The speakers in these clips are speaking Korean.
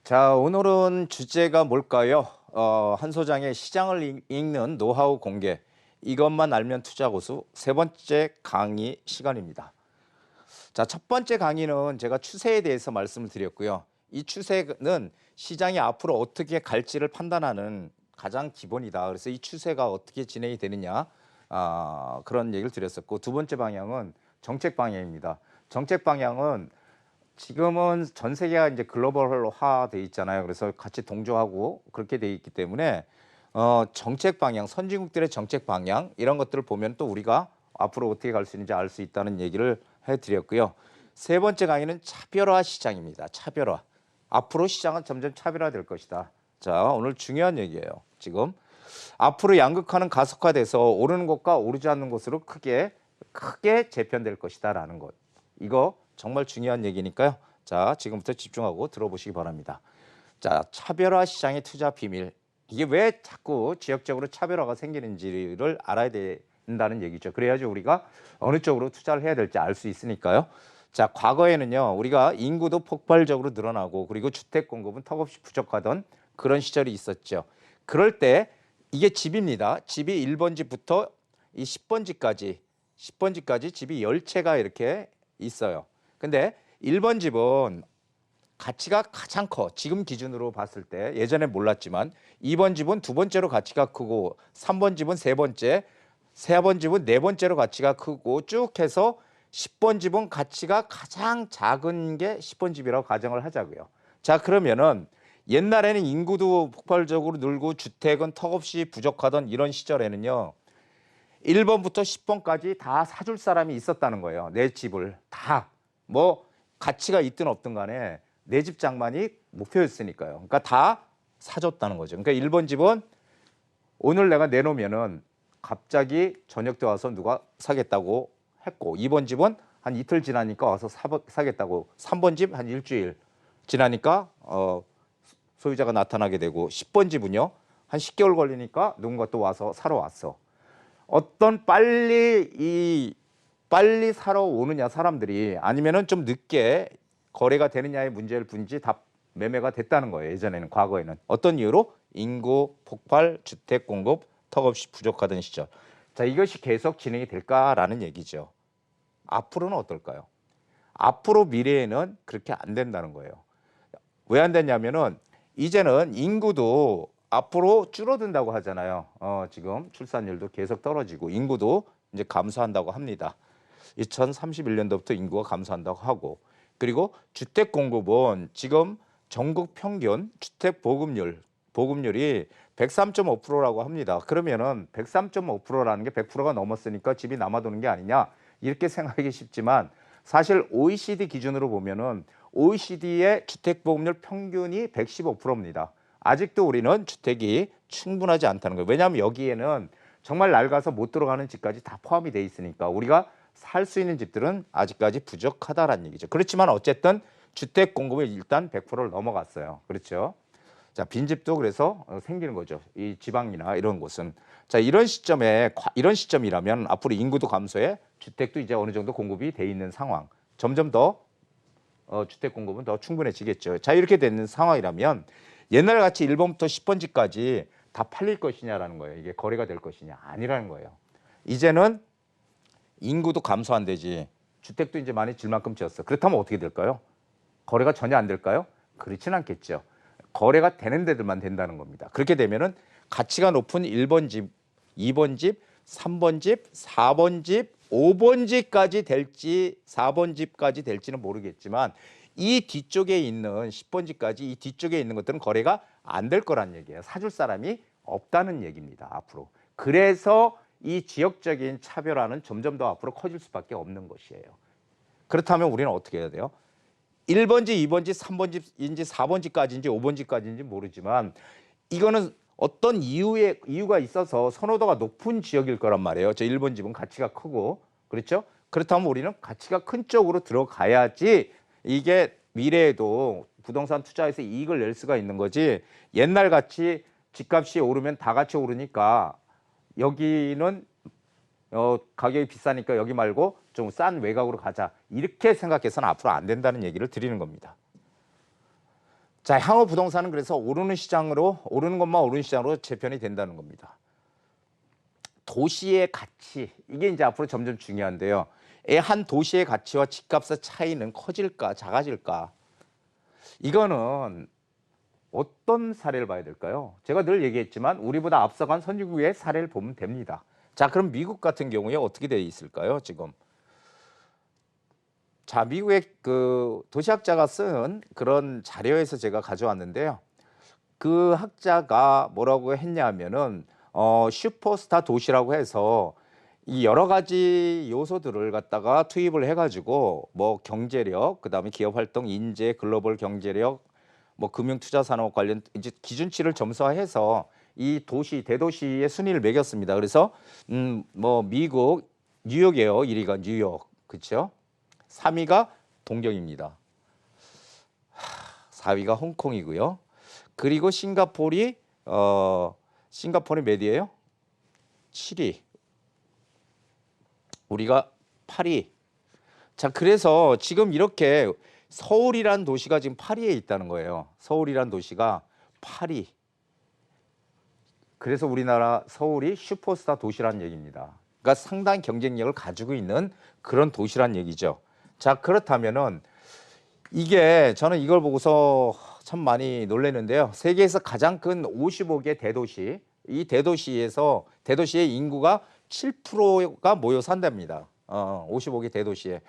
자, 오늘은 주제가 뭘까요? 한 소장의 시장을 읽는 노하우 공개. 이것만 알면 투자 고수 세 번째 강의 시간입니다. 자, 첫 번째 강의는 제가 추세에 대해서 말씀을 드렸고요. 이 추세는 시장이 앞으로 어떻게 갈지를 판단하는 가장 기본이다. 그래서 이 추세가 어떻게 진행이 되느냐, 그런 얘기를 드렸었고, 두 번째 방향은 정책 방향입니다. 정책 방향은 지금은 전 세계가 이제 글로벌화 돼 있잖아요. 그래서 같이 동조하고 그렇게 돼 있기 때문에 정책 방향, 선진국들의 정책 방향 이런 것들을 보면 또 우리가 앞으로 어떻게 갈 수 있는지 알 수 있다는 얘기를 해드렸고요. 세 번째 강의는 차별화 시장입니다. 차별화. 앞으로 시장은 점점 차별화될 것이다. 자, 오늘 중요한 얘기예요. 지금 앞으로 양극화는 가속화돼서 오르는 곳과 오르지 않는 곳으로 크게 재편될 것이다라는 것. 이거 정말 중요한 얘기니까요. 자, 지금부터 집중하고 들어보시기 바랍니다. 자, 차별화 시장의 투자 비밀. 이게 왜 자꾸 지역적으로 차별화가 생기는지를 알아야 된다는 얘기죠. 그래야지 우리가 어느 쪽으로 투자를 해야 될지 알 수 있으니까요. 자, 과거에는요, 우리가 인구도 폭발적으로 늘어나고 그리고 주택 공급은 턱없이 부족하던 그런 시절이 있었죠. 그럴 때 이게 집입니다. 집이 1번 집부터 이 10번 집까지 집이 10채가 이렇게 있어요. 근데 1번 집은 가치가 가장 커. 지금 기준으로 봤을 때 예전에 몰랐지만 2번 집은 두 번째로 가치가 크고 3번 집은 세 번째, 4번 집은 네 번째로 가치가 크고 쭉 해서 10번 집은 가치가 가장 작은 게 10번 집이라고 가정을 하자고요. 자, 그러면은 옛날에는 인구도 폭발적으로 늘고 주택은 턱없이 부족하던 이런 시절에는요. 1번부터 10번까지 다 사줄 사람이 있었다는 거예요. 내 집을 다. 뭐 가치가 있든 없든 간에 내 집 장만이 목표였으니까요. 그러니까 다 사줬다는 거죠. 그러니까 1번 집은 오늘 내가 내놓으면은 갑자기 저녁 때 와서 누가 사겠다고 했고 2번 집은 한 이틀 지나니까 와서 사겠다고 3번 집 한 일주일 지나니까 소유자가 나타나게 되고 10번 집은요. 한 10개월 걸리니까 누군가 또 와서 사러 왔어. 어떤 빨리 사러 오느냐 사람들이 아니면은 좀 늦게 거래가 되느냐의 문제를 분지 다 매매가 됐다는 거예요. 예전에는 과거에는 어떤 이유로 인구 폭발, 주택 공급 턱없이 부족하던 시절. 자, 이것이 계속 진행이 될까라는 얘기죠. 앞으로는 어떨까요? 앞으로 미래에는 그렇게 안 된다는 거예요. 왜 안 됐냐면은 이제는 인구도 앞으로 줄어든다고 하잖아요. 지금 출산율도 계속 떨어지고 인구도 이제 감소한다고 합니다. 2031년도부터 인구가 감소한다고 하고 그리고 주택 공급은 지금 전국 평균 주택 보급률이 103.5%라고 합니다. 그러면은 103.5%라는 게 100%가 넘었으니까 집이 남아도는 게 아니냐 이렇게 생각하기 쉽지만 사실 OECD 기준으로 보면은 OECD의 주택 보급률 평균이 115%입니다. 아직도 우리는 주택이 충분하지 않다는 거예요. 왜냐하면 여기에는 정말 낡아서 못 들어가는 집까지 다 포함이 돼 있으니까 우리가 살 수 있는 집들은 아직까지 부족하다라는 얘기죠. 그렇지만 어쨌든 주택 공급이 일단 100%를 넘어갔어요. 그렇죠? 자, 빈집도 그래서 생기는 거죠. 이 지방이나 이런 곳은. 자, 이런 시점이라면 앞으로 인구도 감소해 주택도 이제 어느 정도 공급이 돼 있는 상황. 점점 더 주택 공급은 더 충분해지겠죠. 자, 이렇게 되는 상황이라면 옛날 같이 1번부터 10번지까지 다 팔릴 것이냐라는 거예요. 이게 거래가 될 것이냐 아니라는 거예요. 이제는 인구도 감소 안 되지. 주택도 이제 많이 질 만큼 지었어. 그렇다면 어떻게 될까요? 거래가 전혀 안 될까요? 그렇진 않겠죠. 거래가 되는 데들만 된다는 겁니다. 그렇게 되면은 가치가 높은 1번 집, 2번 집, 3번 집, 4번 집, 5번 집까지 될지 4번 집까지 될지는 모르겠지만 이 뒤쪽에 있는 10번 집까지 이 뒤쪽에 있는 것들은 거래가 안 될 거란 얘기예요. 사줄 사람이 없다는 얘기입니다. 앞으로. 그래서 이 지역적인 차별화는 점점 더 앞으로 커질 수밖에 없는 것이에요. 그렇다면 우리는 어떻게 해야 돼요? 1번지, 2번지, 3번지인지 4번지까지인지 5번지까지인지 모르지만 이거는 어떤 이유가 있어서 선호도가 높은 지역일 거란 말이에요. 저 1번 집은 가치가 크고 그렇죠? 그렇다면 우리는 가치가 큰 쪽으로 들어가야지 이게 미래에도 부동산 투자에서 이익을 낼 수가 있는 거지 옛날 같이 집값이 오르면 다 같이 오르니까 여기는 가격이 비싸니까 여기 말고 좀 싼 외곽으로 가자. 이렇게 생각해서는 앞으로 안 된다는 얘기를 드리는 겁니다. 자, 향후 부동산은 그래서 오르는 시장으로 오르는 것만 오르는 시장으로 재편이 된다는 겁니다. 도시의 가치 이게 이제 앞으로 점점 중요한데요. 한 도시의 가치와 집값의 차이는 커질까 작아질까? 이거는 어떤 사례를 봐야 될까요? 제가 늘 얘기했지만 우리보다 앞서간 선진국의 사례를 보면 됩니다. 자, 그럼 미국 같은 경우에 어떻게 돼 있을까요? 지금 자, 미국의 그 도시학자가 쓴 그런 자료에서 제가 가져왔는데요. 그 학자가 뭐라고 했냐면은 슈퍼스타 도시라고 해서 이 여러 가지 요소들을 갖다가 투입을 해가지고 뭐 경제력, 그다음에 기업 활동, 인재, 글로벌 경제력, 뭐 금융 투자 산업 관련 이제 기준치를 점수화해서 이 도시 대도시의 순위를 매겼습니다. 그래서 뭐 미국 뉴욕이에요. 1위가 뉴욕, 그렇죠? 3위가 동경입니다. 4위가 홍콩이고요. 그리고 싱가포르이 몇 위예요? 7위. 우리가 8위. 자, 그래서 지금 이렇게 서울이란 도시가 지금 8위에 있다는 거예요. 서울이란 도시가 8위. 그래서 우리나라 서울이 슈퍼스타 도시란 얘기입니다. 그러니까 상당한 경쟁력을 가지고 있는 그런 도시란 얘기죠. 자, 그렇다면은 이게 저는 이걸 보고서 참 많이 놀랐는데요. 세계에서 가장 큰 55개 대도시, 이 대도시의 인구가 7%가 모여 산답니다. 55개 대도시에.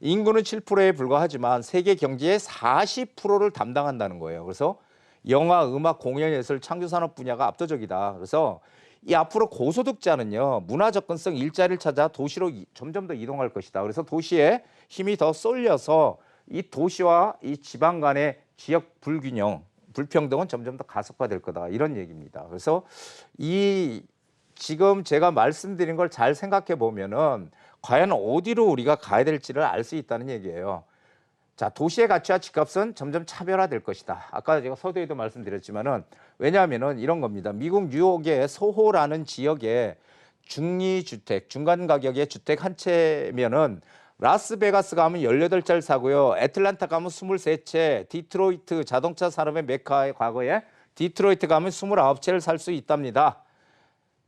인구는 7%에 불과하지만 세계 경제의 40%를 담당한다는 거예요. 그래서 영화, 음악, 공연, 예술, 창조 산업 분야가 압도적이다. 그래서 이 앞으로 고소득자는요, 문화 접근성 일자리를 찾아 도시로 점점 더 이동할 것이다. 그래서 도시에 힘이 더 쏠려서 이 도시와 이 지방 간의 지역 불균형, 불평등은 점점 더 가속화될 거다. 이런 얘기입니다. 그래서 이 지금 제가 말씀드린 걸 잘 생각해 보면은 과연 어디로 우리가 가야 될지를 알 수 있다는 얘기예요. 자, 도시의 가치와 집값은 점점 차별화될 것이다. 아까 제가 서두에도 말씀드렸지만은 왜냐하면은 이런 겁니다. 미국 뉴욕의 소호라는 지역에 중리주택, 중간 가격의 주택 한 채면은 라스베가스 가면 18채를 사고요. 애틀란타 가면 23채, 디트로이트 자동차 산업의 메카의 과거에 디트로이트 가면 29채를 살 수 있답니다.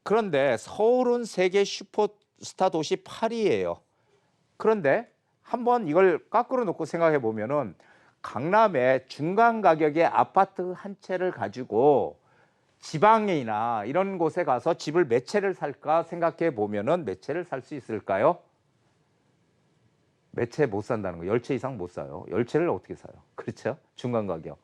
그런데 서울은 세계 슈퍼스타 도시 8위예요. 그런데 한번 이걸 거꾸로 놓고 생각해 보면은 강남에 중간 가격의 아파트 한 채를 가지고 지방이나 이런 곳에 가서 집을 몇 채를 살까 생각해 보면은 몇 채를 살 수 있을까요? 몇 채 못 산다는 거예요. 10채 이상 못 사요. 10채를 어떻게 사요? 그렇죠? 중간 가격.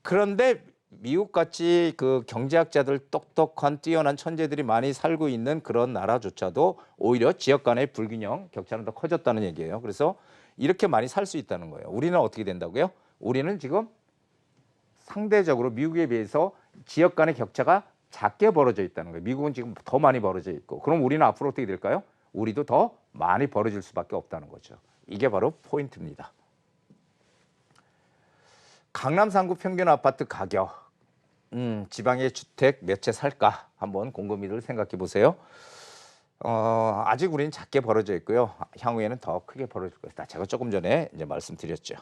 그런데 미국같이 그 경제학자들 똑똑한 뛰어난 천재들이 많이 살고 있는 그런 나라조차도 오히려 지역 간의 불균형, 격차는 더 커졌다는 얘기예요. 그래서 이렇게 많이 살 수 있다는 거예요. 우리는 어떻게 된다고요? 우리는 지금 상대적으로 미국에 비해서 지역 간의 격차가 작게 벌어져 있다는 거예요. 미국은 지금 더 많이 벌어져 있고. 그럼 우리는 앞으로 어떻게 될까요? 우리도 더 많이 벌어질 수밖에 없다는 거죠. 이게 바로 포인트입니다. 강남 상구 평균 아파트 가격, 지방의 주택 몇 채 살까 한번 곰곰이들 생각해 보세요. 아직 우리는 작게 벌어져 있고요. 향후에는 더 크게 벌어질 것이다. 제가 조금 전에 이제 말씀드렸죠.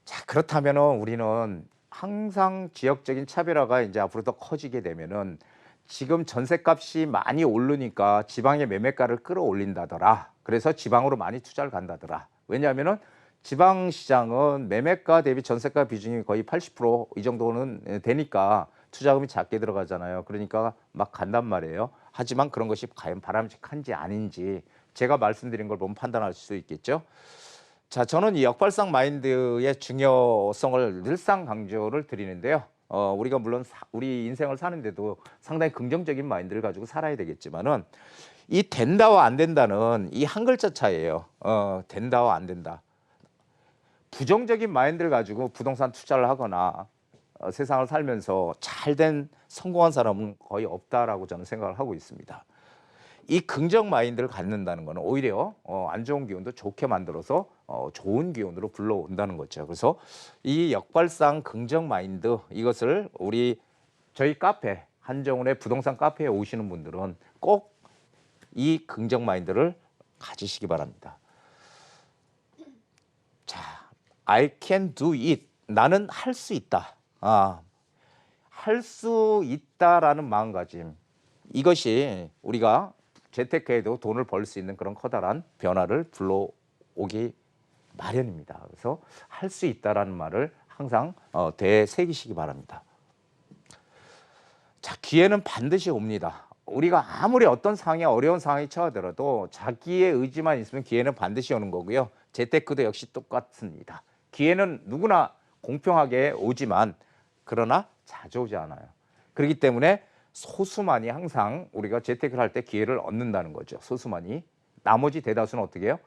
자, 그렇다면 우리는 항상 지역적인 차별화가 이제 앞으로 더 커지게 되면은 지금 전셋값이 많이 오르니까 지방의 매매가를 끌어올린다더라. 그래서 지방으로 많이 투자를 간다더라. 왜냐하면은 지방 시장은 매매가 대비 전세가 비중이 거의 80%이 정도는 되니까 투자금이 작게 들어가잖아요. 그러니까 막 간단 말이에요. 하지만 그런 것이 과연 바람직한지 아닌지 제가 말씀드린 걸 보면 판단할 수 있겠죠. 자, 저는 이 역발상 마인드의 중요성을 늘상 강조를 드리는데요. 우리가 물론 우리 인생을 사는데도 상당히 긍정적인 마인드를 가지고 살아야 되겠지만은 이 된다와 안 된다는 이 한 글자 차이예요. 된다와 안 된다. 부정적인 마인드를 가지고 부동산 투자를 하거나 세상을 살면서 잘된 성공한 사람은 거의 없다라고 저는 생각을 하고 있습니다. 이 긍정 마인드를 갖는다는 것은 오히려 안 좋은 기운도 좋게 만들어서 좋은 기운으로 불러온다는 거죠. 그래서 이 역발상 긍정 마인드 이것을 저희 카페 한정훈의 부동산 카페에 오시는 분들은 꼭 이 긍정 마인드를 가지시기 바랍니다. 자, I can do it. 나는 할 수 있다. 할 수 있다라는 마음가짐. 이것이 우리가 재테크에도 돈을 벌 수 있는 그런 커다란 변화를 불러오기 마련입니다. 그래서 할 수 있다라는 말을 항상 되새기시기 바랍니다. 자, 기회는 반드시 옵니다. 우리가 아무리 어떤 상황에 어려운 상황에 처하더라도 자기의 의지만 있으면 기회는 반드시 오는 거고요. 재테크도 역시 똑같습니다. 기회는 누구나 공평하게 오지만 그러나 자주 오지 않아요. 그렇기 때문에 소수만이 항상 우리가 재테크를 할 때 기회를 얻는다는 거죠. 소수만이. 나머지 대다수는 어떻게 해요?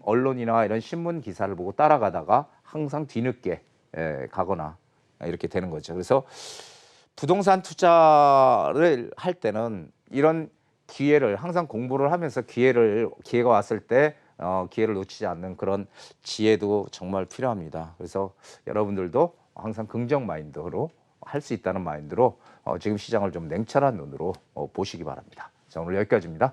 언론이나 이런 신문 기사를 보고 따라가다가 항상 뒤늦게 가거나 이렇게 되는 거죠. 그래서 부동산 투자를 할 때는 이런 기회를 항상 공부를 하면서 기회가 왔을 때 기회를 놓치지 않는 그런 지혜도 정말 필요합니다. 그래서 여러분들도 항상 긍정 마인드로 할 수 있다는 마인드로 지금 시장을 좀 냉철한 눈으로 보시기 바랍니다. 자, 오늘 여기까지입니다.